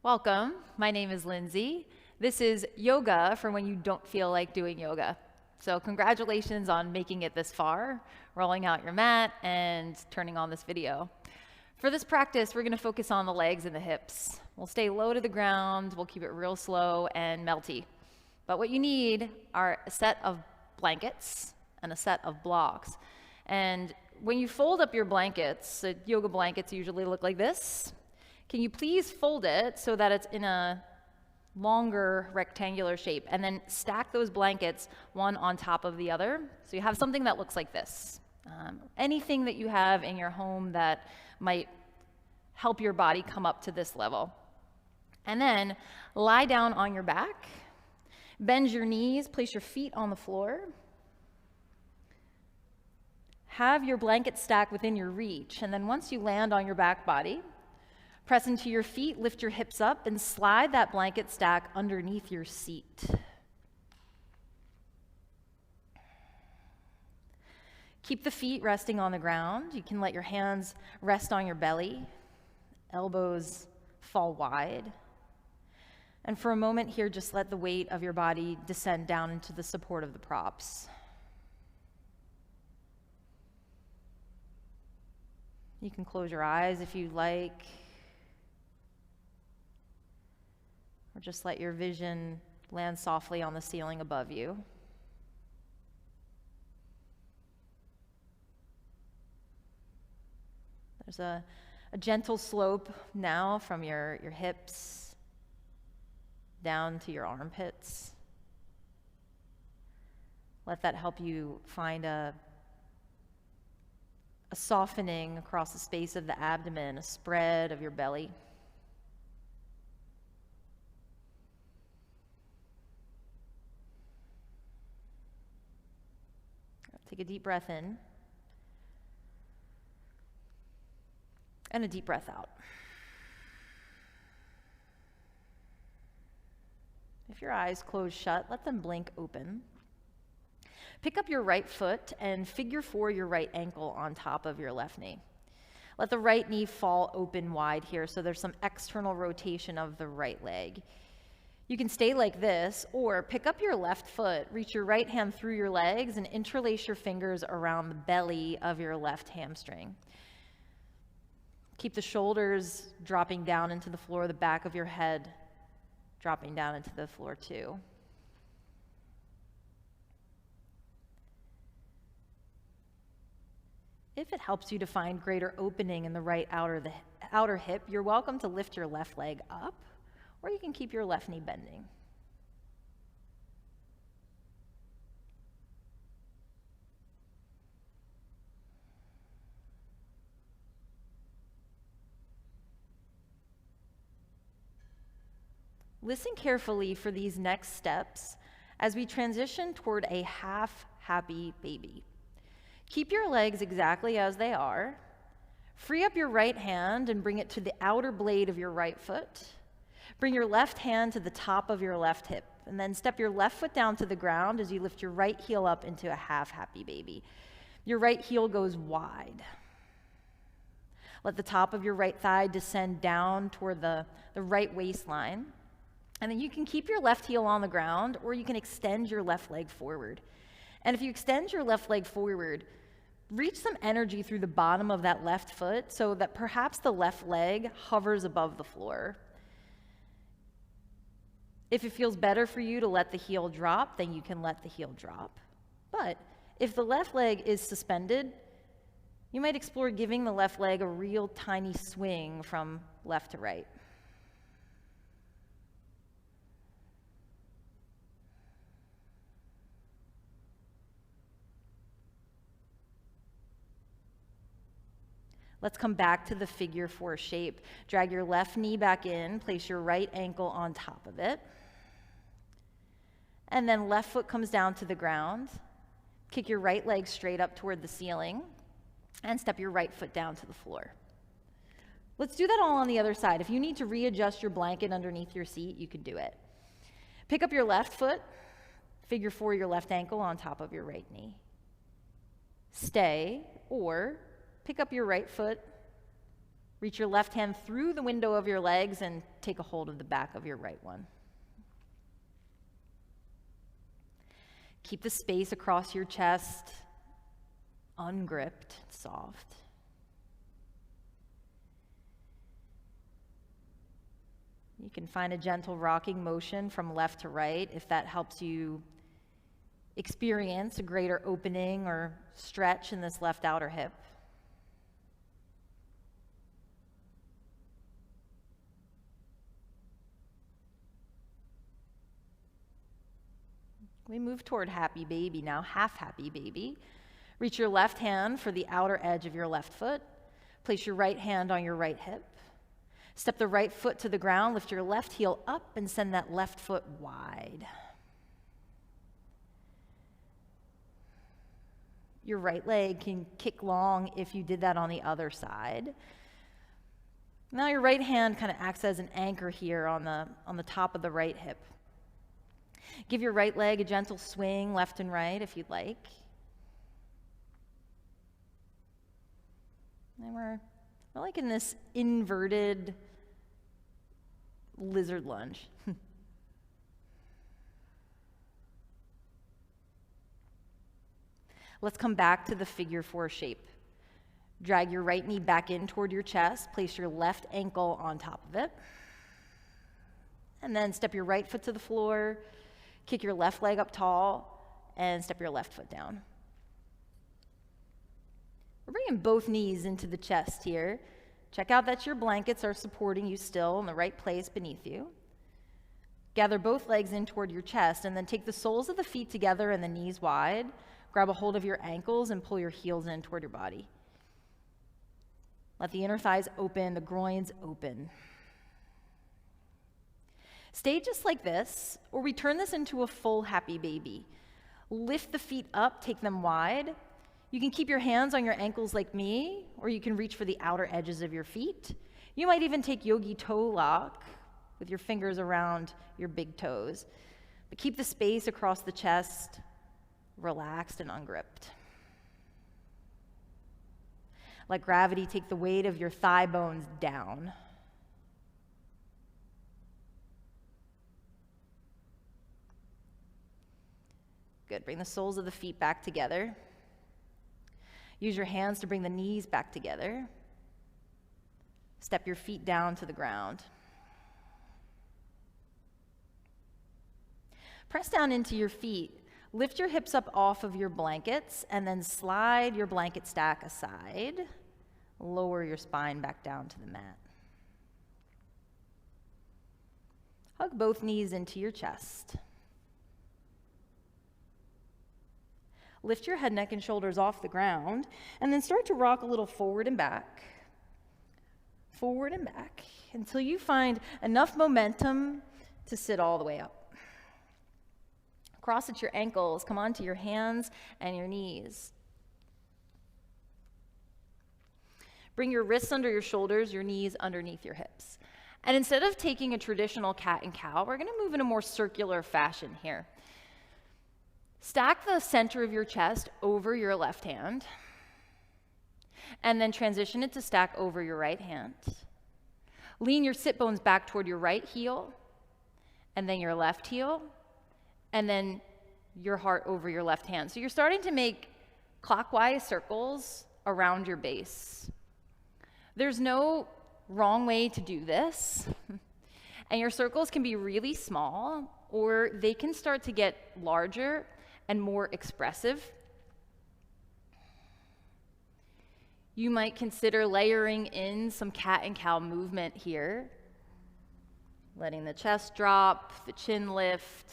Welcome, my name is Lindsay. This is yoga for when you don't feel like doing yoga. So congratulations on making it this far, rolling out your mat, and turning on this video. For this practice, we're gonna focus on the legs and the hips. We'll stay low to the ground, we'll keep it real slow and melty. But what you need are a set of blankets and a set of blocks. And when you fold up your blankets, yoga blankets usually look like this. Can you please fold it so that it's in a longer rectangular shape, and then stack those blankets one on top of the other so you have something that looks like this. Anything that you have in your home that might help your body come up to this level. And then lie down on your back, bend your knees, place your feet on the floor. Have your blanket stack within your reach, and then once you land on your back body, press into your feet, lift your hips up, and slide that blanket stack underneath your seat. Keep the feet resting on the ground. You can let your hands rest on your belly, elbows fall wide. And for a moment here, just let the weight of your body descend down into the support of the props. You can close your eyes if you like, or just let your vision land softly on the ceiling above you. There's a gentle slope now from your hips down to your armpits. Let that help you find a softening across the space of the abdomen, a spread of your belly. Take a deep breath in and a deep breath out. If your eyes close shut, let them blink open. Pick up your right foot and figure 4 your right ankle on top of your left knee. Let the right knee fall open wide here so there's some external rotation of the right leg. You can stay like this, or pick up your left foot, reach your right hand through your legs, and interlace your fingers around the belly of your left hamstring. Keep the shoulders dropping down into the floor, the back of your head dropping down into the floor too. If it helps you to find greater opening in the right outer hip, you're welcome to lift your left leg up, or you can keep your left knee bending. Listen carefully for these next steps as we transition toward a half happy baby. Keep your legs exactly as they are. Free up your right hand and bring it to the outer blade of your right foot. Bring your left hand to the top of your left hip, and then step your left foot down to the ground as you lift your right heel up into a half happy baby. Your right heel goes wide. Let the top of your right thigh descend down toward the right waistline. And then you can keep your left heel on the ground, or you can extend your left leg forward. And if you extend your left leg forward, reach some energy through the bottom of that left foot so that perhaps the left leg hovers above the floor. If it feels better for you to let the heel drop, then you can let the heel drop. But if the left leg is suspended, you might explore giving the left leg a real tiny swing from left to right. Let's come back to the figure 4 shape. Drag your left knee back in, place your right ankle on top of it. And then left foot comes down to the ground. Kick your right leg straight up toward the ceiling and step your right foot down to the floor. Let's do that all on the other side. If you need to readjust your blanket underneath your seat, you can do it. Pick up your left foot, figure 4 your left ankle on top of your right knee. Stay, or pick up your right foot, Reach your left hand through the window of your legs and take a hold of the back of your right one. Keep the space across your chest ungripped, soft. You can find a gentle rocking motion from left to right if that helps you experience a greater opening or stretch in this left outer hip. We move toward happy baby now, half happy baby. Reach your left hand for the outer edge of your left foot. Place your right hand on your right hip. Step the right foot to the ground, lift your left heel up and send that left foot wide. Your right leg can kick long if you did that on the other side. Now your right hand kind of acts as an anchor here on the top of the right hip. Give your right leg a gentle swing left and right if you'd like. And we're like in this inverted lizard lunge. Let's come back to the figure 4 shape. Drag your right knee back in toward your chest. Place your left ankle on top of it. And then step your right foot to the floor. Kick your left leg up tall and step your left foot down. We're bringing both knees into the chest here. Check out that your blankets are supporting you still in the right place beneath you. Gather both legs in toward your chest and then take the soles of the feet together and the knees wide. Grab a hold of your ankles and pull your heels in toward your body. Let the inner thighs open, the groins open. Stay just like this, or we turn this into a full happy baby. Lift the feet up, take them wide. You can keep your hands on your ankles like me, or you can reach for the outer edges of your feet. You might even take yogi toe lock with your fingers around your big toes. But keep the space across the chest relaxed and ungripped. Let gravity take the weight of your thigh bones down. Good. Bring the soles of the feet back together. Use your hands to bring the knees back together. Step your feet down to the ground. Press down into your feet. Lift your hips up off of your blankets and then slide your blanket stack aside. Lower your spine back down to the mat. Hug both knees into your chest. Lift your head, neck, and shoulders off the ground, and then start to rock a little forward and back, until you find enough momentum to sit all the way up. Cross at your ankles, come onto your hands and your knees. Bring your wrists under your shoulders, your knees underneath your hips. And instead of taking a traditional cat and cow, we're going to move in a more circular fashion here. Stack the center of your chest over your left hand, and then transition it to stack over your right hand. Lean your sit bones back toward your right heel, and then your left heel, and then your heart over your left hand. So you're starting to make clockwise circles around your base. There's no wrong way to do this, and your circles can be really small, or they can start to get larger and more expressive. You might consider layering in some cat and cow movement here, letting the chest drop, the chin lift,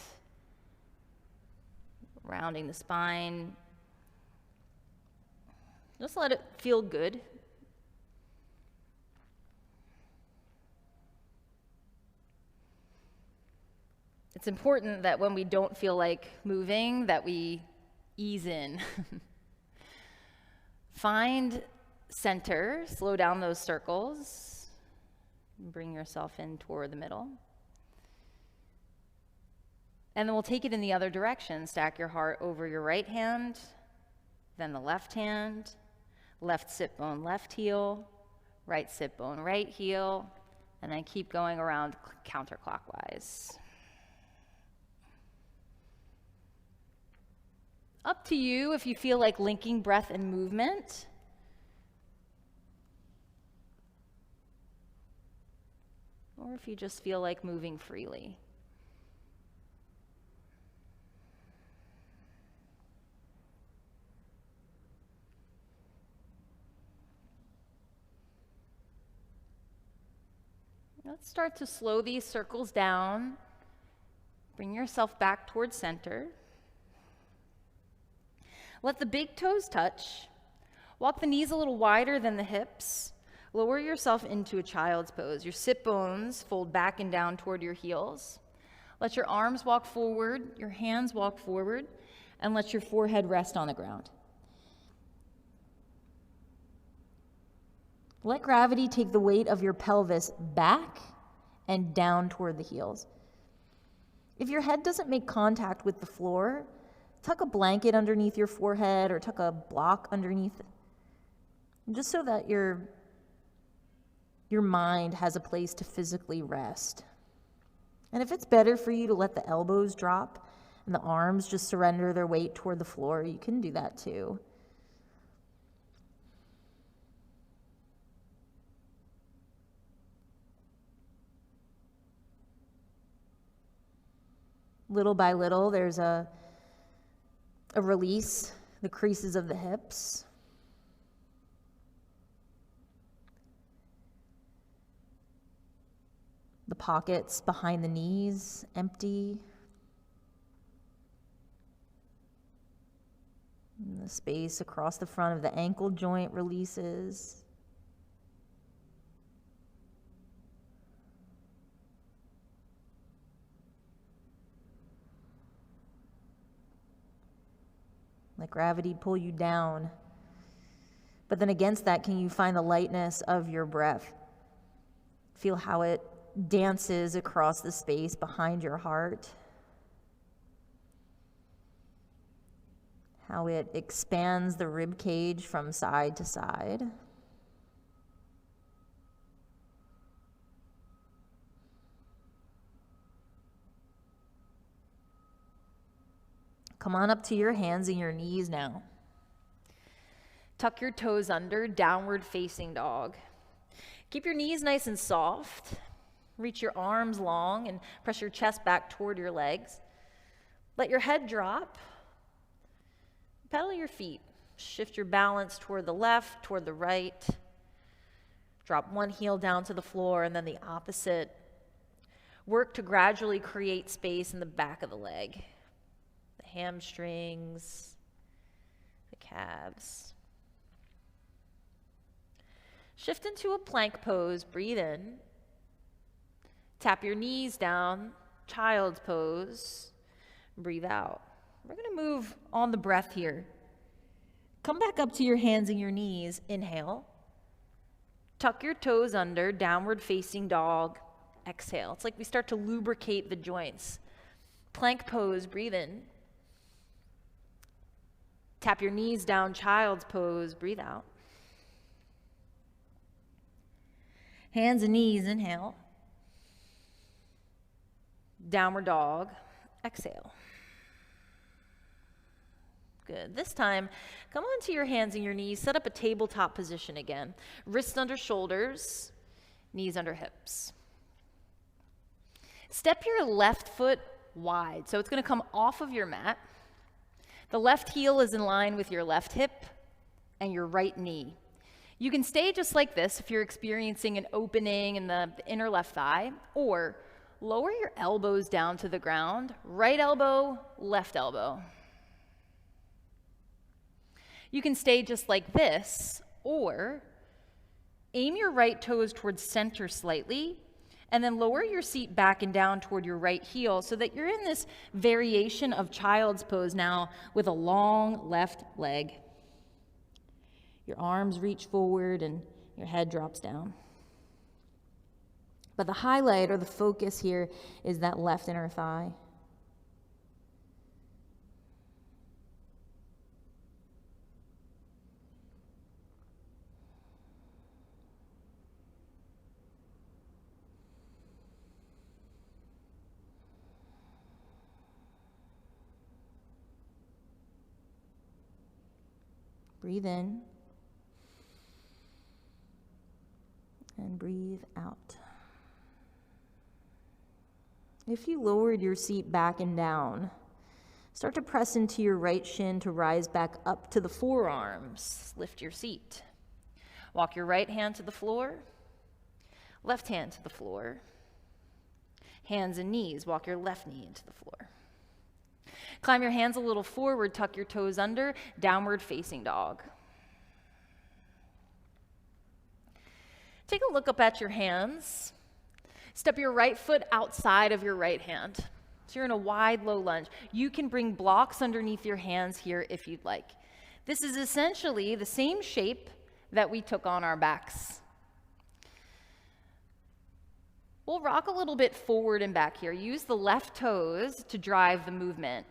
rounding the spine. Just let it feel good. It's important that when we don't feel like moving, that we ease in. Find center, slow down those circles, bring yourself in toward the middle. And then we'll take it in the other direction. Stack your heart over your right hand, then the left hand, left sit bone, left heel, right sit bone, right heel, and then keep going around counterclockwise. Up to you if you feel like linking breath and movement. Or if you just feel like moving freely. Let's start to slow these circles down. Bring yourself back towards center. Let the big toes touch. Walk the knees a little wider than the hips. Lower yourself into a child's pose. Your sit bones fold back and down toward your heels. Let your arms walk forward, your hands walk forward, and let your forehead rest on the ground. Let gravity take the weight of your pelvis back and down toward the heels. If your head doesn't make contact with the floor, tuck a blanket underneath your forehead or tuck a block underneath, just so that your mind has a place to physically rest. And if it's better for you to let the elbows drop and the arms just surrender their weight toward the floor, you can do that too. Little by little, there's a release, the creases of the hips. The pockets behind the knees empty. And the space across the front of the ankle joint releases. Let gravity pull you down. But then against that, can you find the lightness of your breath? Feel how it dances across the space behind your heart. How it expands the rib cage from side to side. Come on up to your hands and your knees now. Tuck your toes under, downward facing dog. Keep your knees nice and soft. Reach your arms long and press your chest back toward your legs. Let your head drop. Pedal your feet. Shift your balance toward the left, toward the right. Drop one heel down to the floor and then the opposite. Work to gradually create space in the back of the leg. The hamstrings, the calves. Shift into a plank pose. Breathe in. Tap your knees down, child's pose. Breathe out. We're going to move on the breath here. Come back up to your hands and your knees. Inhale. Tuck your toes under, downward facing dog. Exhale. It's like we start to lubricate the joints. Plank pose. Breathe in. Tap your knees down, child's pose. Breathe out. Hands and knees. Inhale. Downward dog. Exhale. Good. This time, come onto your hands and your knees. Set up a tabletop position again. Wrists under shoulders, knees under hips. Step your left foot wide. So it's going to come off of your mat. The left heel is in line with your left hip and your right knee. You can stay just like this if you're experiencing an opening in the inner left thigh, or lower your elbows down to the ground. Right elbow, left elbow. You can stay just like this, or aim your right toes towards center slightly, and then lower your seat back and down toward your right heel so that you're in this variation of child's pose now with a long left leg. Your arms reach forward and your head drops down. But the highlight or the focus here is that left inner thigh. Breathe in and breathe out. If you lowered your seat back and down, start to press into your right shin to rise back up to the forearms. Lift your seat. Walk your right hand to the floor, left hand to the floor. Hands and knees, walk your left knee into the floor. Climb your hands a little forward, tuck your toes under, downward facing dog. Take a look up at your hands. Step your right foot outside of your right hand. So you're in a wide, low lunge. You can bring blocks underneath your hands here if you'd like. This is essentially the same shape that we took on our backs. We'll rock a little bit forward and back here. Use the left toes to drive the movement.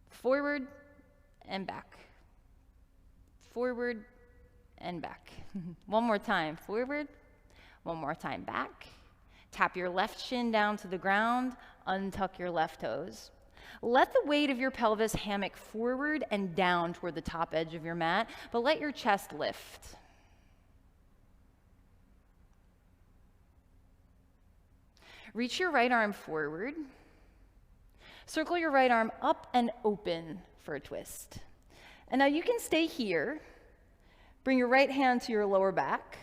Forward and back. Forward and back. One more time, forward. One more time, back. Tap your left shin down to the ground. Untuck your left toes. Let the weight of your pelvis hammock forward and down toward the top edge of your mat, but let your chest lift. Reach your right arm forward. Circle your right arm up and open for a twist. And now you can stay here. Bring your right hand to your lower back,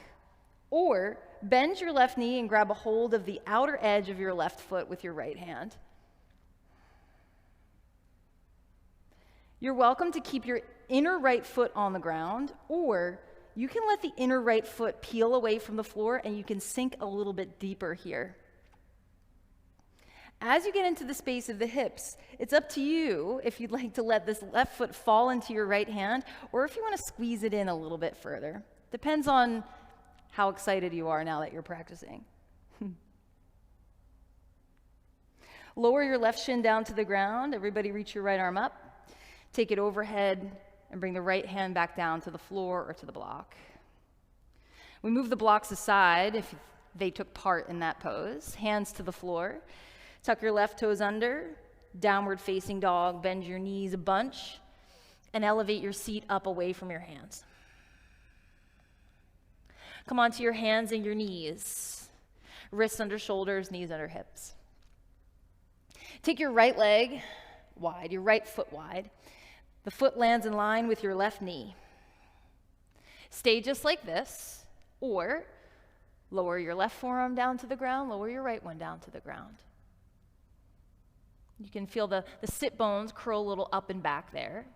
or bend your left knee and grab a hold of the outer edge of your left foot with your right hand. You're welcome to keep your inner right foot on the ground, or you can let the inner right foot peel away from the floor and you can sink a little bit deeper here. As you get into the space of the hips, it's up to you if you'd like to let this left foot fall into your right hand or if you want to squeeze it in a little bit further. Depends on how excited you are now that you're practicing. Lower your left shin down to the ground. Everybody reach your right arm up. Take it overhead and bring the right hand back down to the floor or to the block. We move the blocks aside if they took part in that pose. Hands to the floor. Tuck your left toes under, downward facing dog, bend your knees a bunch, and elevate your seat up away from your hands. Come onto your hands and your knees, wrists under shoulders, knees under hips. Take your right leg wide, your right foot wide. The foot lands in line with your left knee. Stay just like this, or lower your left forearm down to the ground, lower your right one down to the ground. You can feel the sit bones curl a little up and back there.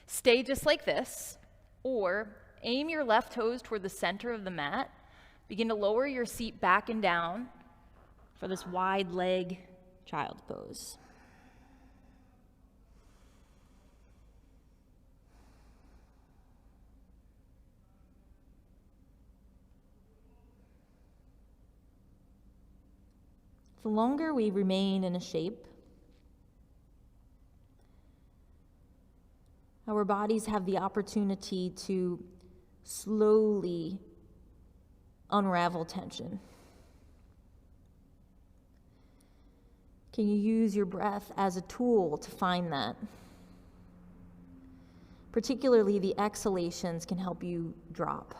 Stay just like this, or aim your left toes toward the center of the mat. Begin to lower your seat back and down for this wide leg child's pose. The longer we remain in a shape, our bodies have the opportunity to slowly unravel tension. Can you use your breath as a tool to find that? Particularly the exhalations can help you drop.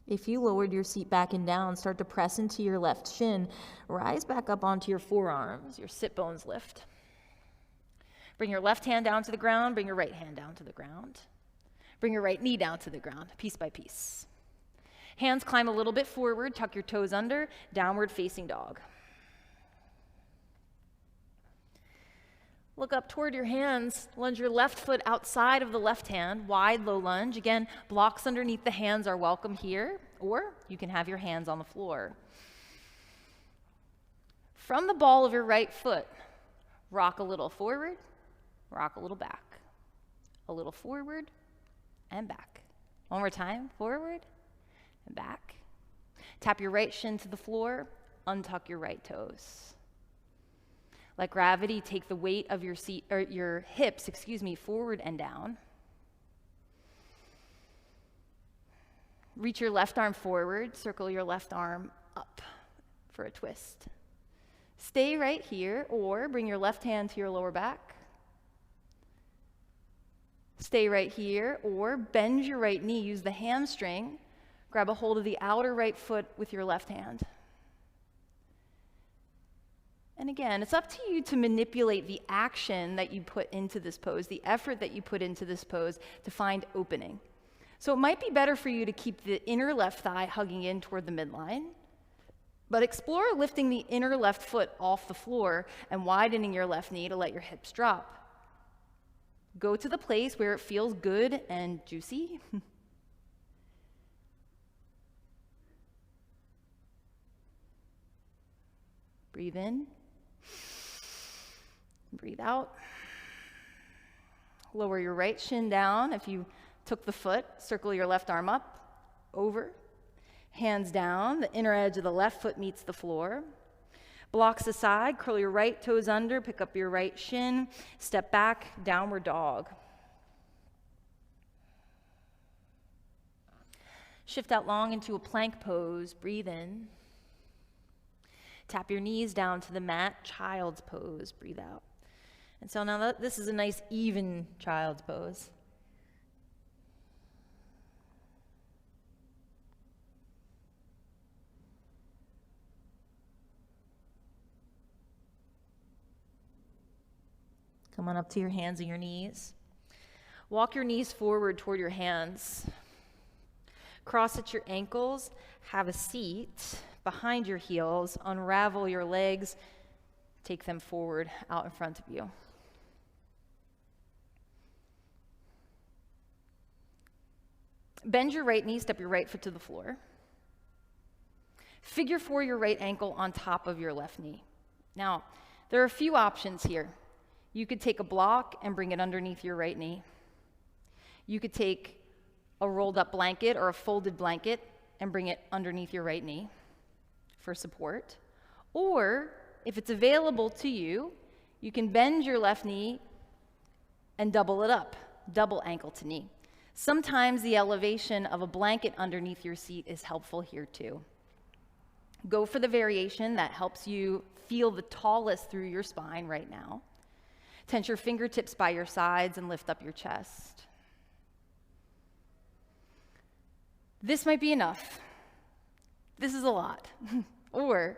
If you lowered your seat back and down, start to press into your left shin. Rise back up onto your forearms. Your sit bones lift. Bring your left hand down to the ground. Bring your right hand down to the ground. Bring your right knee down to the ground, piece by piece. Hands climb a little bit forward. Tuck your toes under. Downward facing dog. Look up toward your hands. Lunge your left foot outside of the left hand. Wide, low lunge. Again, blocks underneath the hands are welcome here, or you can have your hands on the floor. From the ball of your right foot, rock a little forward, rock a little back. A little forward and back. One more time, forward and back. Tap your right shin to the floor, untuck your right toes. Let gravity take the weight of your hips, forward and down. Reach your left arm forward, circle your left arm up for a twist. Stay right here, or bring your left hand to your lower back. Stay right here, or bend your right knee, use the hamstring, grab a hold of the outer right foot with your left hand. And again, it's up to you to manipulate the action that you put into this pose, the effort that you put into this pose to find opening. So it might be better for you to keep the inner left thigh hugging in toward the midline, but explore lifting the inner left foot off the floor and widening your left knee to let your hips drop. Go to the place where it feels good and juicy. Breathe in. Breathe out. Lower your right shin down. If you took the foot, circle your left arm up, over. Hands down. The inner edge of the left foot meets the floor. Blocks aside, curl your right toes under, pick up your right shin, step back, downward dog. Shift out long into a plank pose. Breathe in. Tap your knees down to the mat, child's pose. Breathe out. And so now this is a nice even child's pose. Come on up to your hands and your knees. Walk your knees forward toward your hands. Cross at your ankles. Have a seat behind your heels. Unravel your legs. Take them forward out in front of you. Bend your right knee, step your right foot to the floor. Figure 4 your right ankle on top of your left knee. Now, there are a few options here. You could take a block and bring it underneath your right knee. You could take a rolled up blanket or a folded blanket and bring it underneath your right knee for support. Or, if it's available to you, you can bend your left knee and double it up, double ankle to knee. Sometimes the elevation of a blanket underneath your seat is helpful here too. Go for the variation that helps you feel the tallest through your spine right now. Tense your fingertips by your sides and lift up your chest. This might be enough. This is a lot. Or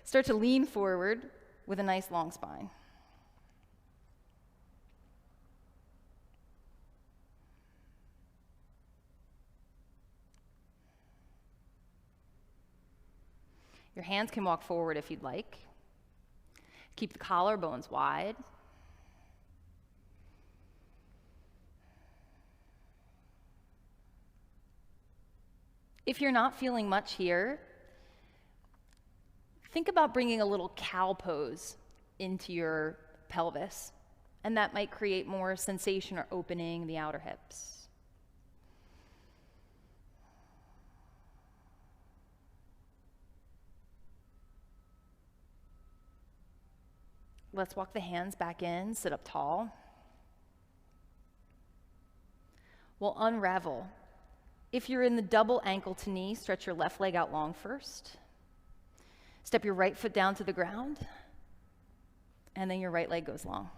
start to lean forward with a nice long spine. Your hands can walk forward if you'd like. Keep the collarbones wide. If you're not feeling much here, think about bringing a little cow pose into your pelvis, and that might create more sensation or opening the outer hips. Let's walk the hands back in, sit up tall. We'll unravel. If you're in the double ankle to knee, stretch your left leg out long first. Step your right foot down to the ground, and then your right leg goes long.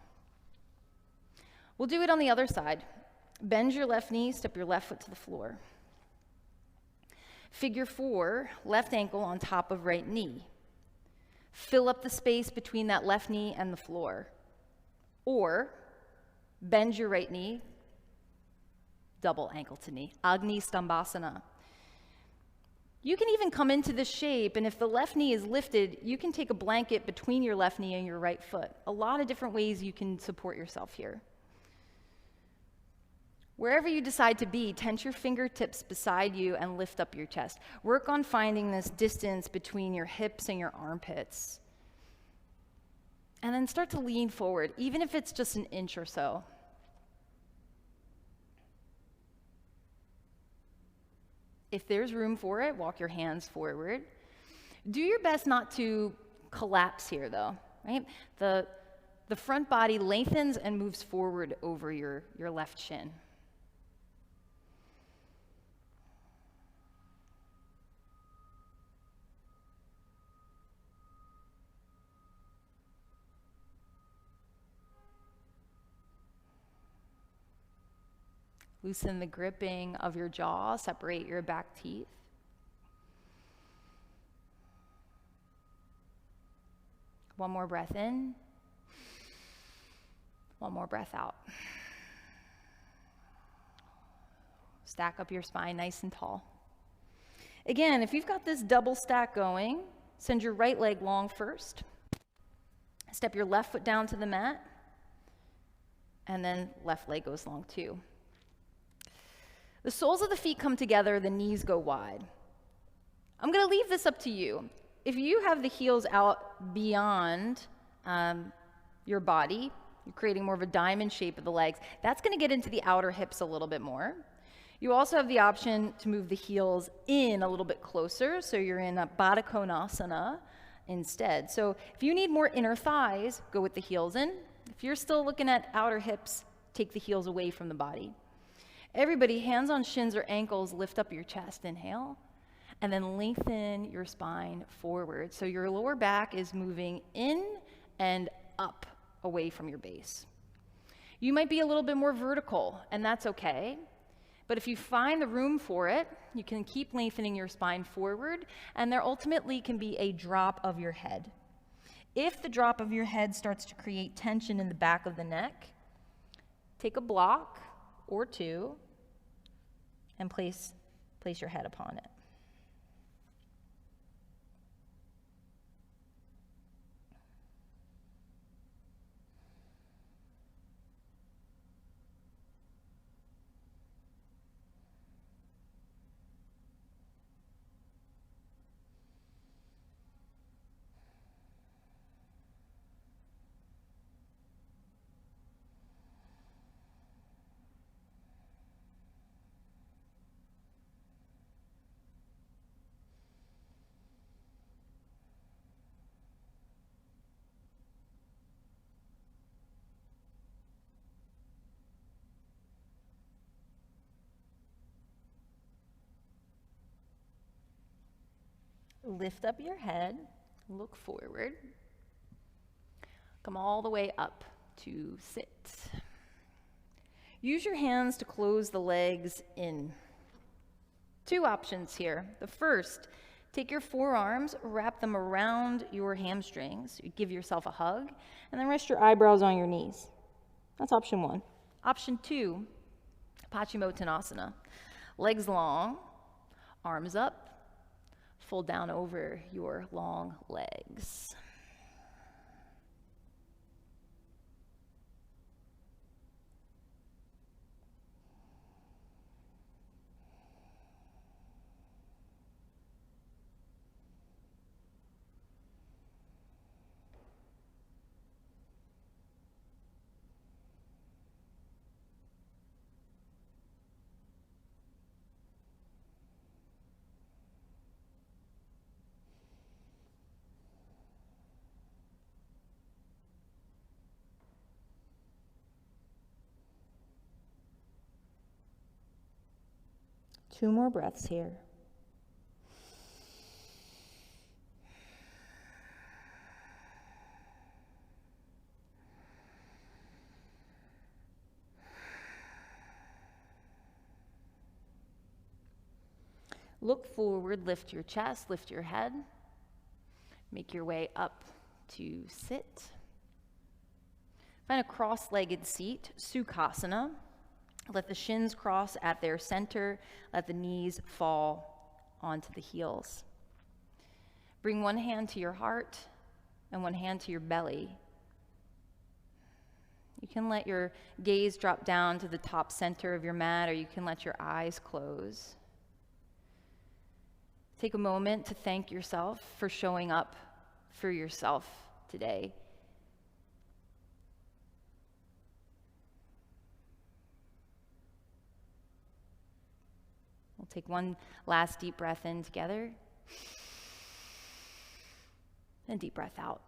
We'll do it on the other side. Bend your left knee, step your left foot to the floor. Figure 4, left ankle on top of right knee. Fill up the space between that left knee and the floor. Or bend your right knee, double ankle to knee, Agni Stambhasana. You can even come into this shape, and if the left knee is lifted, you can take a blanket between your left knee and your right foot. A lot of different ways you can support yourself here. Wherever you decide to be, tense your fingertips beside you and lift up your chest. Work on finding this distance between your hips and your armpits. And then start to lean forward, even if it's just an inch or so. If there's room for it, walk your hands forward. Do your best not to collapse here, though. right? The front body lengthens and moves forward over your left shin. Loosen the gripping of your jaw, separate your back teeth. One more breath in. One more breath out. Stack up your spine nice and tall. Again, if you've got this double stack going, send your right leg long first. Step your left foot down to the mat, and then left leg goes long too. The soles of the feet come together, the knees go wide. I'm going to leave this up to you. If you have the heels out beyond your body, you're creating more of a diamond shape of the legs, that's going to get into the outer hips a little bit more. You also have the option to move the heels in a little bit closer, so you're in a Baddha Konasana instead. So if you need more inner thighs, go with the heels in. If you're still looking at outer hips, take the heels away from the body. Everybody, hands on shins or ankles, lift up your chest, inhale, and then lengthen your spine forward. So your lower back is moving in and up away from your base. You might be a little bit more vertical, and that's okay. But if you find the room for it, you can keep lengthening your spine forward, and there ultimately can be a drop of your head. If the drop of your head starts to create tension in the back of the neck, take a block or two and place your head upon it. Lift up your head, look forward, come all the way up to sit. Use your hands to close the legs in. Two options here. The first, take your forearms, wrap them around your hamstrings. You give yourself a hug, and then rest your eyebrows on your knees. That's option one. Option two, Paschimottanasana. Legs long, arms up, fold down over your long legs. Two more breaths here. Look forward, lift your chest, lift your head. Make your way up to sit. Find a cross-legged seat, Sukhasana. Let the shins cross at their center. Let the knees fall onto the heels. Bring one hand to your heart and one hand to your belly. You can let your gaze drop down to the top center of your mat, or you can let your eyes close. Take a moment to thank yourself for showing up for yourself today. We'll take one last deep breath in together. And deep breath out.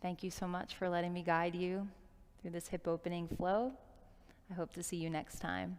Thank you so much for letting me guide you through this hip opening flow. I hope to see you next time.